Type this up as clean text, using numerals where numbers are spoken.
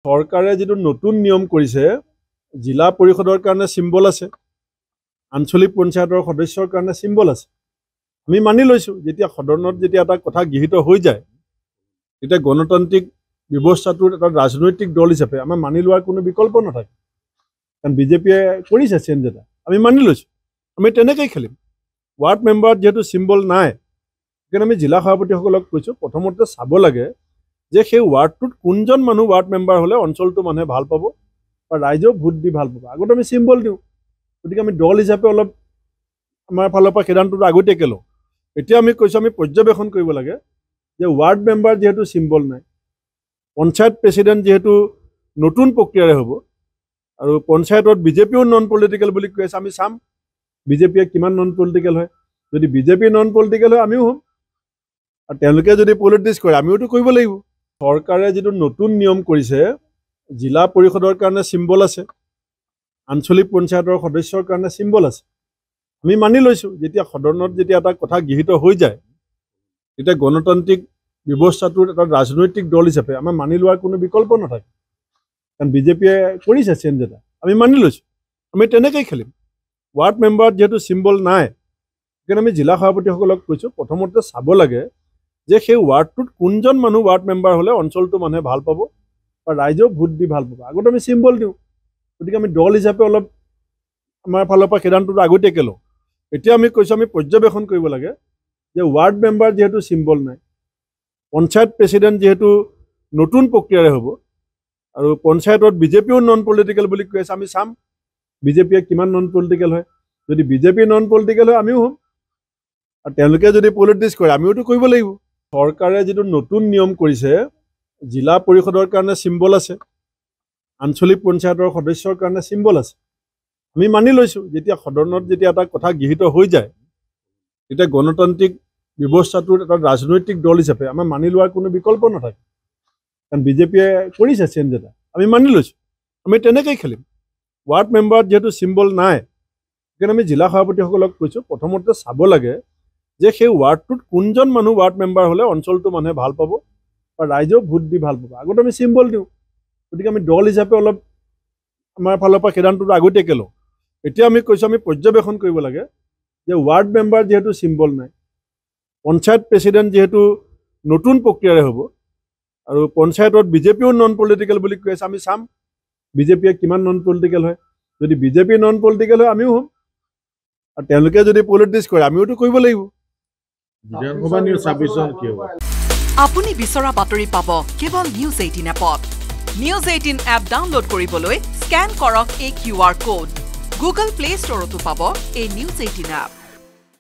সৰকাৰে যেটো নতুন নিয়ম কৰিছে জিলা পৰিষদৰ কাৰণে সিম্বল আছে আঞ্চলিক পঞ্চায়তৰ সদস্যৰ কাৰণে সিম্বল আছে আমি মানি লৈছো যেতিয়া সদনত যেতিয়া এটা কথা গৃহীত হৈ যায় তেতিয়া গণতান্ত্ৰিক ব্যৱস্থাটোৰ এটা ৰাজনৈতিক দল হিচাপে আমাৰ মানি লোৱাৰ কোনো বিকল্প নাথাকে কাৰণ বিজেপিয়ে কৰিছে চেঞ্জ এটা আমি মানি লৈছো আমি তেনেকৈ খেলিম ৱাৰ্ড মেম্বাৰ যেটো সিম্বল নাই কাৰণ আমি জিলা সভাপতিসকলক কৈছো প্ৰথমতে চাব লাগে যে সেই ৱাৰ্ডটোত কোনজন মানুহ ৱাৰ্ড মেম্বাৰ হলে অঞ্চলটো মানুহে ভাল পাব বা ৰাইজেও ভোট দি ভাল পাব আগতে আমি সিম্বল দিওঁ গতিকে আমি দল হিচাপে অলপ আমাৰ ফালৰ পৰা সিদ্ধান্তটো আগতীয়াকৈ লওঁ এতিয়া আমি কৈছো আমি পৰ্যবেক্ষণ কৰিব লাগে যে ৱাৰ্ড মেম্বাৰ যেহেতু সিম্বল নাই পঞ্চায়ত প্ৰেসিডেন্ট যেহেতু নতুন প্ৰক্ৰিয়াৰে হ'ব আৰু পঞ্চায়তত বিজেপিও নন পলিটিক্যাল বুলি কৈছে আমি চাম বিজেপিয়ে কিমান নন পলিটিক্যাল হয় যদি বিজেপি নন পলিটিক্যাল হয় আমিও হ'ম আৰু তেওঁলোকে যদি পলিটিক্স কৰে আমিওতো কৰিব লাগিব সৰকাৰে যেটো নতুন নিয়ম কৰিছে জিলা পৰিষদৰ কাৰণে সিম্বল আছে আঞ্চলিক পঞ্চায়তৰ সদস্যৰ কাৰণে সিম্বল আছে আমি মানি লৈছো যেতিয়া সদনত যেতিয়া এটা কথা গৃহীত হৈ যায় তেতিয়া গণতান্ত্ৰিক ব্যৱস্থাটোৰ এটা ৰাজনৈতিক দল হিচাপে আমাৰ মানি লোৱাৰ কোনো বিকল্প নাথাকে কাৰণ বিজেপিয়ে কৰিছে চেঞ্জ এটা আমি মানি লৈছো আমি তেনেকৈ খেলিম ৱাৰ্ড মেম্বাৰ যেটো সিম্বল নাই কাৰণ আমি জিলা সভাপতিসকলক কৈছো প্ৰথমতে চাব লাগে যে সেই ৱাৰ্ডটোত কোনজন মানুহ ৱাৰ্ড মেম্বাৰ হলে অঞ্চলটো মানুহে ভাল পাব বা ৰাইজেও ভোট দি ভাল পাব আগতে আমি সিম্বল দিওঁ গতিকে আমি দল হিচাপে অলপ আমাৰ ফালৰ পৰা সিদ্ধান্তটো আগতীয়াকৈ লওঁ এতিয়া আমি কৈছো আমি পৰ্যবেক্ষণ কৰিব লাগে যে ৱাৰ্ড মেম্বাৰ যেহেতু সিম্বল নাই পঞ্চায়ত প্ৰেসিডেন্ট যেহেতু নতুন প্ৰক্ৰিয়াৰে হ'ব আৰু পঞ্চায়তত বিজেপিও নন পলিটিক্যাল বুলি কৈছে আমি চাম বিজেপিয়ে কিমান নন পলিটিক্যাল হয় যদি বিজেপি নন পলিটিক্যাল হয় আমিও হ'ম আৰু তেওঁলোকে যদি পলিটিক্স কৰে আমিওতো কৰিব লাগিব সৰকাৰে যেটো নতুন নিয়ম কৰিছে জিলা পৰিষদৰ কাৰণে সিম্বল আছে আঞ্চলিক পঞ্চায়তৰ সদস্যৰ কাৰণে সিম্বল আছে আমি মানি লৈছো যেতিয়া সদনত যেতিয়া এটা কথা গৃহীত হৈ যায় তেতিয়া গণতান্ত্ৰিক ব্যৱস্থাটোৰ এটা ৰাজনৈতিক দল হিচাপে আমাৰ মানি লোৱাৰ কোনো বিকল্প নাথাকে কাৰণ বিজেপিয়ে কৰিছে চেঞ্জ এটা আমি মানি লৈছো আমি তেনেকৈ খেলিম ৱাৰ্ড মেম্বাৰ যেটো সিম্বল নাই কাৰণ আমি জিলা সভাপতিসকলক কৈছো প্ৰথমতে চাব লাগে যে সেই ৱাৰ্ডটোত কোনজন মানুহ ৱাৰ্ড মেম্বাৰ হলে অঞ্চলটো মানুহে ভাল পাব বা ৰাইজেও ভোট দি ভাল পাব আগতে আমি সিম্বল দিওঁ গতিকে আমি দল হিচাপে অলপ আমাৰ ফালৰ পৰা সিদ্ধান্তটো আগতীয়াকৈ লওঁ এতিয়া আমি কৈছো আমি পৰ্যবেক্ষণ কৰিব লাগে যে ৱাৰ্ড মেম্বাৰ যেহেতু সিম্বল নাই পঞ্চায়ত প্ৰেসিডেন্ট যেহেতু নতুন প্ৰক্ৰিয়াৰে হ'ব আৰু পঞ্চায়তত বিজেপিও নন পলিটিক্যাল বুলি কৈছে আমি চাম বিজেপিয়ে কিমান নন পলিটিক্যাল হয় যদি বিজেপি নন পলিটিক্যাল হয় আমিও হ'ম আৰু তেওঁলোকে যদি পলিটিক্স কৰে আমিওতো কৰিব লাগিব আপুনি বিচৰা বাতৰি পাব কেৱল নিউজ 18 এপত নিউজ 18 এপ ডাউনলোড কৰিবলৈ স্ক্যান কৰক এই QR কোড গুগল প্লে ষ্টৰতো পাব এই নিউজ 18 এপ